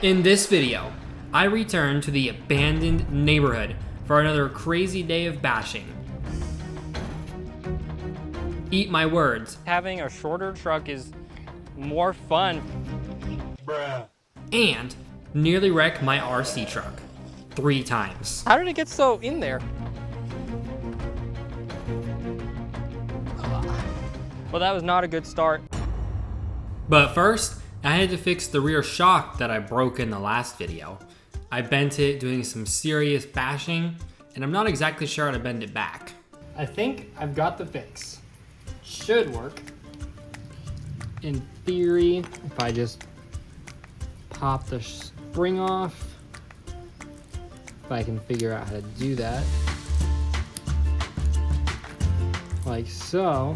In this video, I return to the abandoned neighborhood for another crazy day of bashing. Eat my words. Having a shorter truck is more fun. Bruh. And nearly wreck my RC truck 3 times. How did it get so in there? Well, that was not a good start. But first, I had to fix the rear shock that I broke in the last video. I bent it doing some serious bashing, and I'm not exactly sure how to bend it back. I think I've got the fix. Should work. In theory, if I just pop the spring off, if I can figure out how to do that. Like so.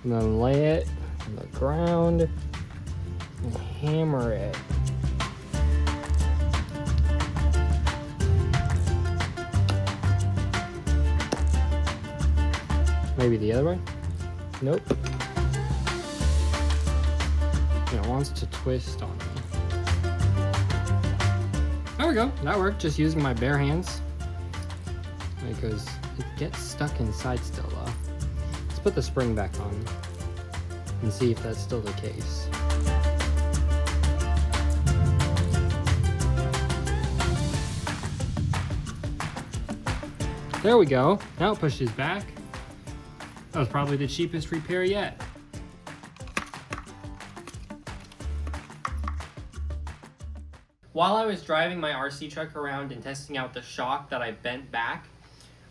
And then lay it on the ground and hammer it. Maybe the other way? Nope. It wants to twist on me. There we go, that worked, just using my bare hands. Because it gets stuck inside still though. Let's put the spring back on and see if that's still the case. There we go, now it pushes back. That was probably the cheapest repair yet. While I was driving my RC truck around and testing out the shock that I bent back,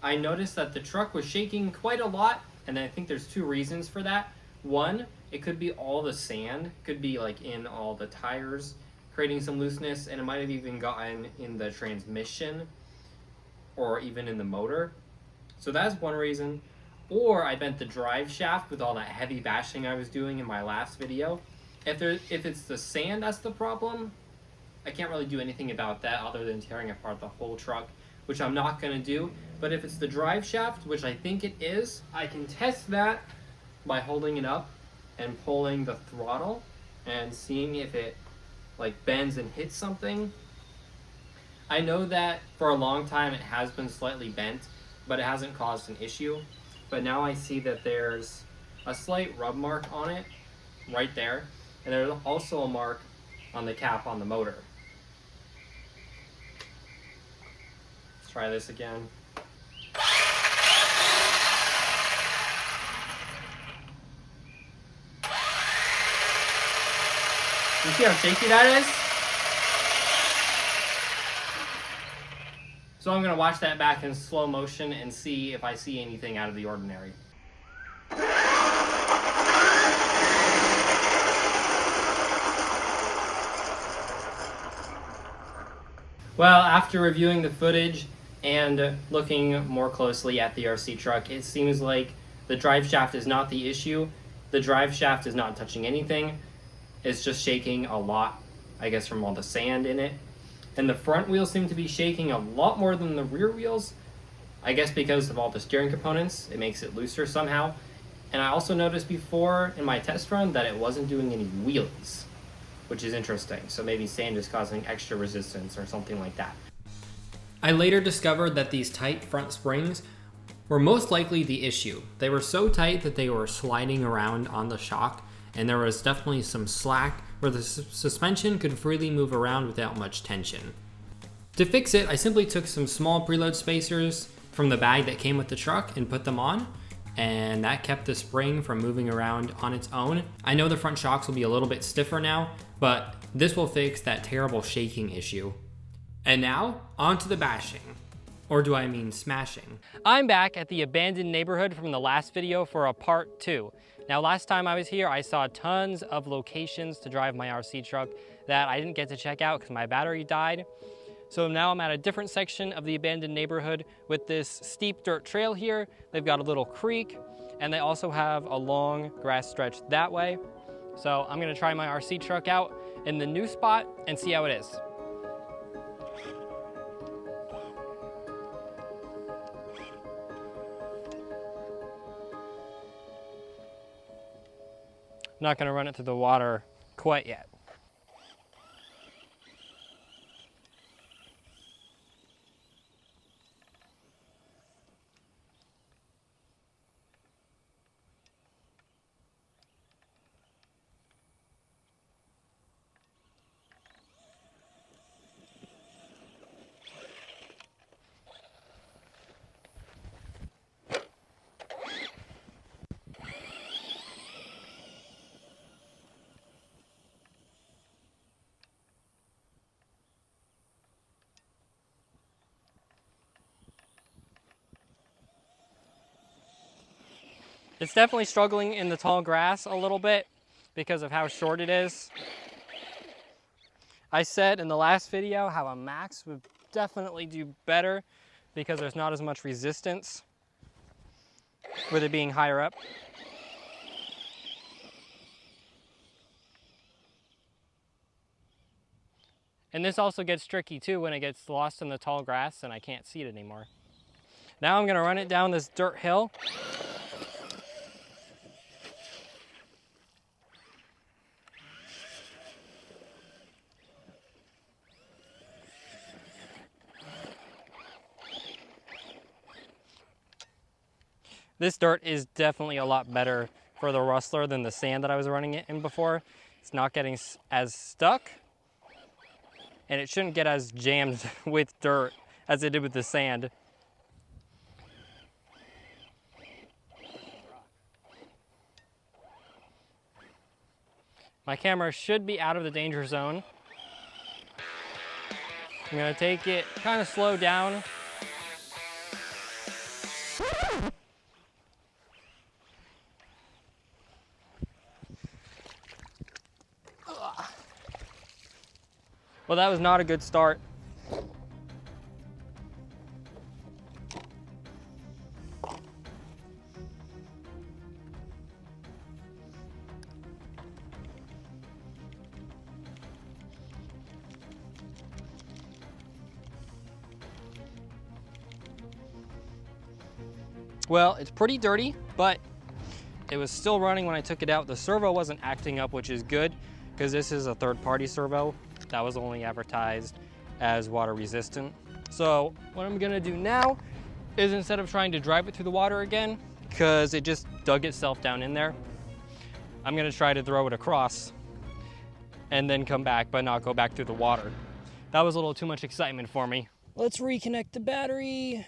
I noticed that the truck was shaking quite a lot, and I think there's 2 reasons for that. One, it could be all the sand, could be like in all the tires, creating some looseness, and it might have even gotten in the transmission or even in the motor. So that's one reason. Or I bent the drive shaft with all that heavy bashing I was doing in my last video. If it's the sand that's the problem, I can't really do anything about that other than tearing apart the whole truck, which I'm not going to do. But if it's the drive shaft, which I think it is, I can test that by holding it up and pulling the throttle and seeing if it like bends and hits something. I know that for a long time it has been slightly bent, but it hasn't caused an issue. But now I see that there's a slight rub mark on it right there, and there's also a mark on the cap on the motor. Let's try this again. You see how shaky that is? So I'm going to watch that back in slow motion and see if I see anything out of the ordinary. Well, after reviewing the footage and looking more closely at the RC truck, it seems like the drive shaft is not the issue. The drive shaft is not touching anything. It's just shaking a lot, I guess, from all the sand in it. And the front wheels seem to be shaking a lot more than the rear wheels. I guess because of all the steering components, it makes it looser somehow. And I also noticed before in my test run that it wasn't doing any wheelies, which is interesting. So maybe sand is causing extra resistance or something like that. I later discovered that these tight front springs were most likely the issue. They were so tight that they were sliding around on the shock, and there was definitely some slack where the suspension could freely move around without much tension. To fix it, I simply took some small preload spacers from the bag that came with the truck and put them on, and that kept the spring from moving around on its own. I know the front shocks will be a little bit stiffer now, but this will fix that terrible shaking issue. And now, on to the bashing. Or do I mean smashing? I'm back at the abandoned neighborhood from the last video for a part 2. Now, last time I was here, I saw tons of locations to drive my RC truck that I didn't get to check out because my battery died. So now I'm at a different section of the abandoned neighborhood with this steep dirt trail here. They've got a little creek, and they also have a long grass stretch that way. So I'm gonna try my RC truck out in the new spot and see how it is. I'm not gonna run it through the water quite yet. It's definitely struggling in the tall grass a little bit because of how short it is. I said in the last video how a max would definitely do better because there's not as much resistance with it being higher up. And this also gets tricky too when it gets lost in the tall grass and I can't see it anymore. Now I'm gonna run it down this dirt hill. This dirt is definitely a lot better for the Rustler than the sand that I was running it in before. It's not getting as stuck, and it shouldn't get as jammed with dirt as it did with the sand. My camera should be out of the danger zone. I'm gonna take it kind of slow down. Well, that was not a good start. Well, it's pretty dirty, but it was still running when I took it out. The servo wasn't acting up, which is good because this is a third-party servo that was only advertised as water resistant. So what I'm gonna do now is, instead of trying to drive it through the water again, because it just dug itself down in there, I'm gonna try to throw it across and then come back, but not go back through the water. That was a little too much excitement for me. Let's reconnect the battery.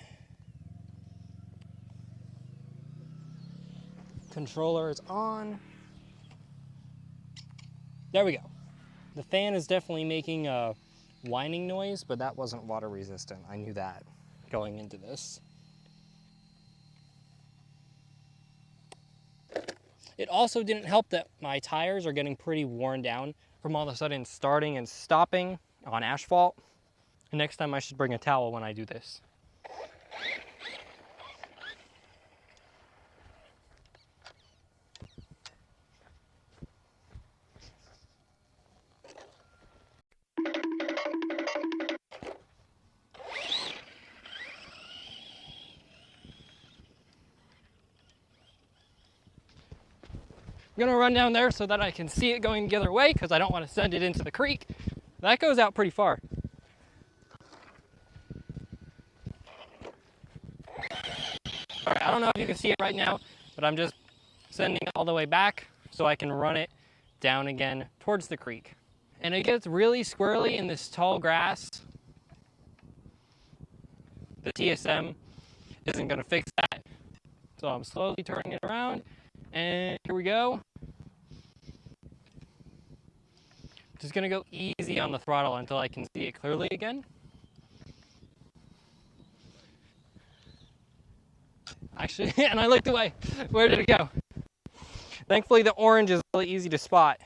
Controller is on. There we go. The fan is definitely making a whining noise, but that wasn't water resistant. I knew that going into this. It also didn't help that my tires are getting pretty worn down from all of a sudden starting and stopping on asphalt. And next time I should bring a towel when I do this. I'm gonna run down there so that I can see it going the other way because I don't want to send it into the creek. That goes out pretty far. All right, I don't know if you can see it right now, but I'm just sending it all the way back so I can run it down again towards the creek. And it gets really squirrely in this tall grass. The TSM isn't gonna fix that. So I'm slowly turning it around, and here we go. Just gonna go easy on the throttle until I can see it clearly again. Actually, and I looked away. Where did it go? Thankfully, the orange is really easy to spot.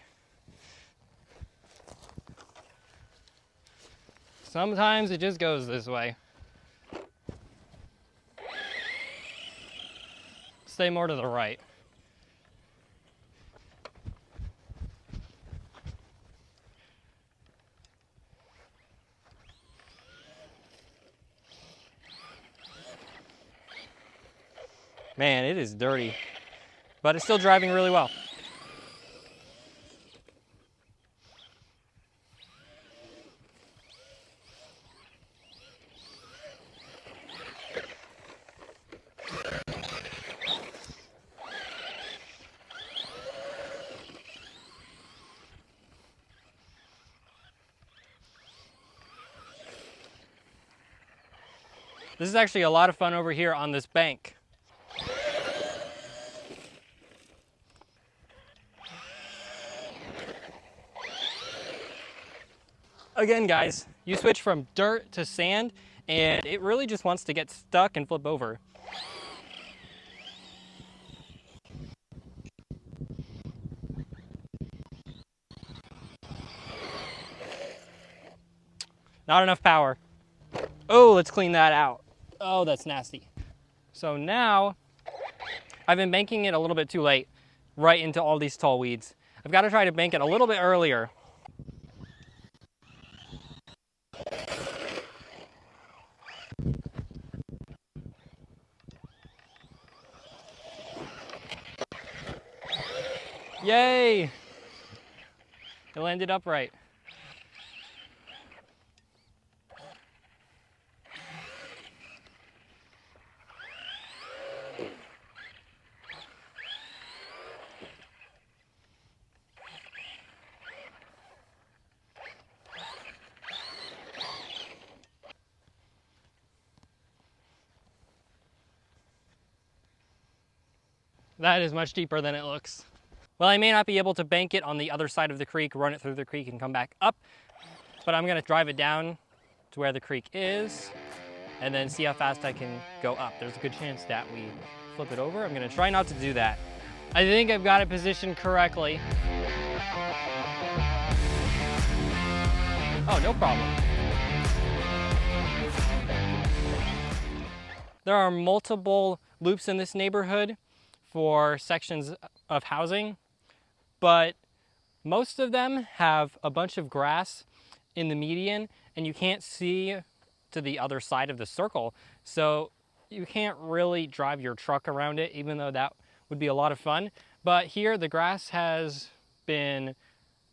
Sometimes it just goes this way. Stay more to the right. Man, it is dirty, but it's still driving really well. This is actually a lot of fun over here on this bank. Again, guys, you switch from dirt to sand, and it really just wants to get stuck and flip over. Not enough power. Oh, let's clean that out. Oh, that's nasty. So now, I've been banking it a little bit too late, right into all these tall weeds. I've got to try to bank it a little bit earlier. Yay! It landed upright. That is much deeper than it looks. Well, I may not be able to bank it on the other side of the creek, run it through the creek and come back up, but I'm gonna drive it down to where the creek is and then see how fast I can go up. There's a good chance that we flip it over. I'm gonna try not to do that. I think I've got it positioned correctly. Oh, no problem. There are multiple loops in this neighborhood for sections of housing, but most of them have a bunch of grass in the median and you can't see to the other side of the circle. So you can't really drive your truck around it, even though that would be a lot of fun. But here the grass has been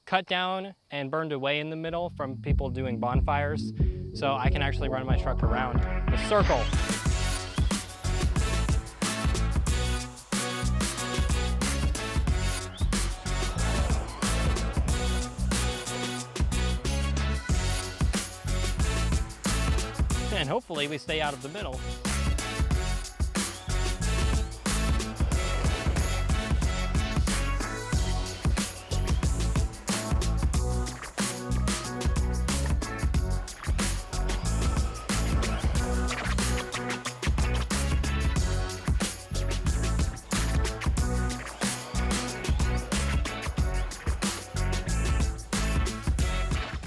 cut down and burned away in the middle from people doing bonfires. So I can actually run my truck around the circle. And hopefully we stay out of the middle.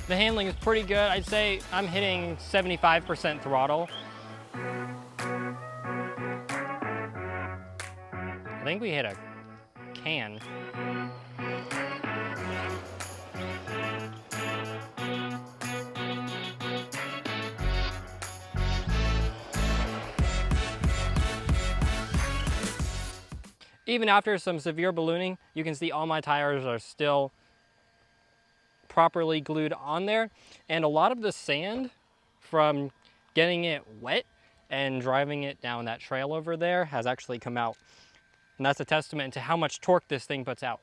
The handling is pretty good. I'd say I'm hitting 75% throttle. I think we hit a can. Even after some severe ballooning, you can see all my tires are still properly glued on there, and a lot of the sand from getting it wet and driving it down that trail over there has actually come out, and that's a testament to how much torque this thing puts out.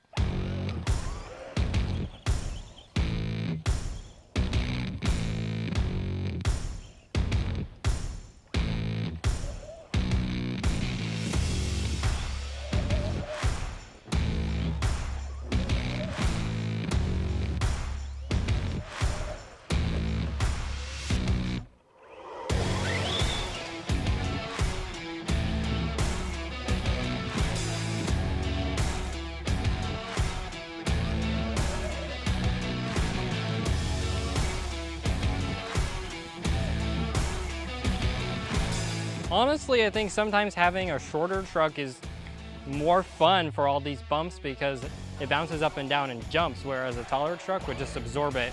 Honestly, I think sometimes having a shorter truck is more fun for all these bumps because it bounces up and down and jumps, whereas a taller truck would just absorb it.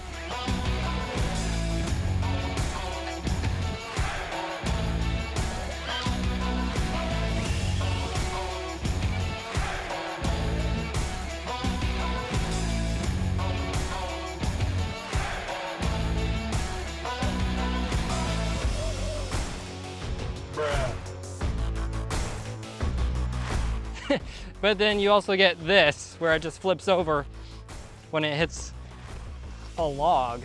But then you also get this, where it just flips over when it hits a log.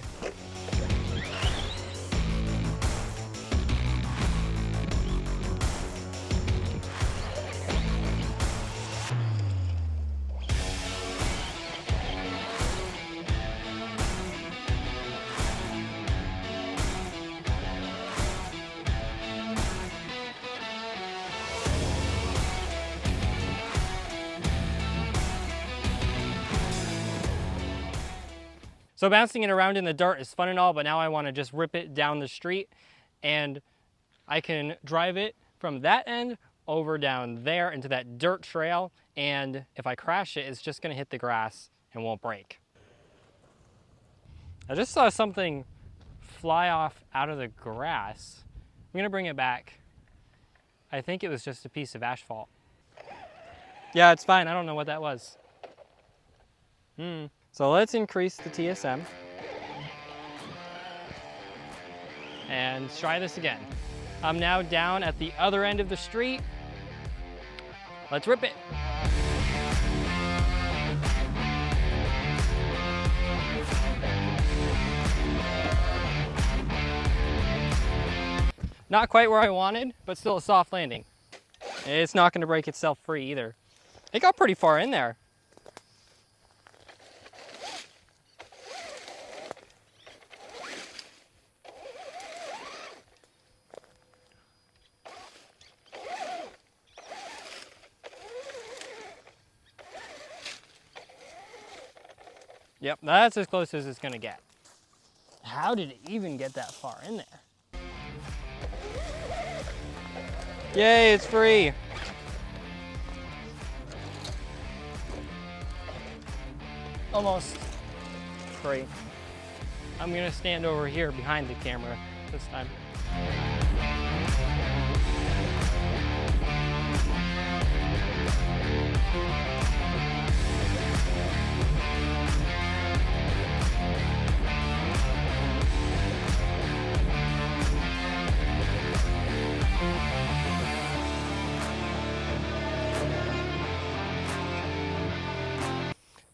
So bouncing it around in the dirt is fun and all, but now I want to just rip it down the street, and I can drive it from that end over down there into that dirt trail, and if I crash it, it's just going to hit the grass and won't break. I just saw something fly off out of the grass. I'm going to bring it back. I think it was just a piece of asphalt. Yeah, it's fine. I don't know what that was. So let's increase the TSM. And try this again. I'm now down at the other end of the street. Let's rip it. Not quite where I wanted, but still a soft landing. It's not going to break itself free either. It got pretty far in there. Yep, that's as close as it's going to get. How did it even get that far in there? Yay, it's free. Almost free. I'm going to stand over here behind the camera this time.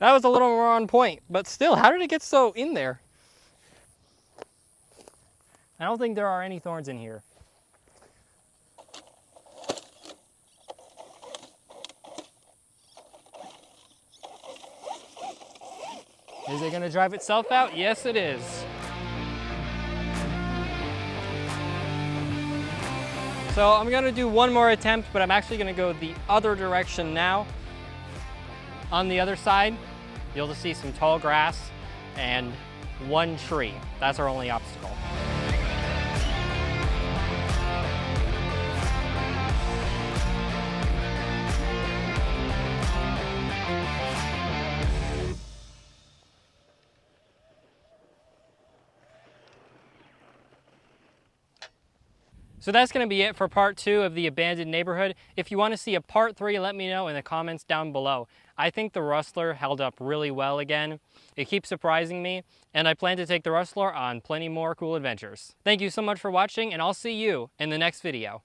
That was a little more on point, but still, how did it get so in there? I don't think there are any thorns in here. Is it gonna drive itself out? Yes, it is. So I'm gonna do one more attempt, but I'm actually gonna go the other direction now. On the other side, you'll just see some tall grass and one tree. That's our only obstacle. So that's going to be it for part 2 of the abandoned neighborhood. If you want to see a part 3, let me know in the comments down below. I think the Rustler held up really well again. It keeps surprising me, and I plan to take the Rustler on plenty more cool adventures. Thank you so much for watching, and I'll see you in the next video.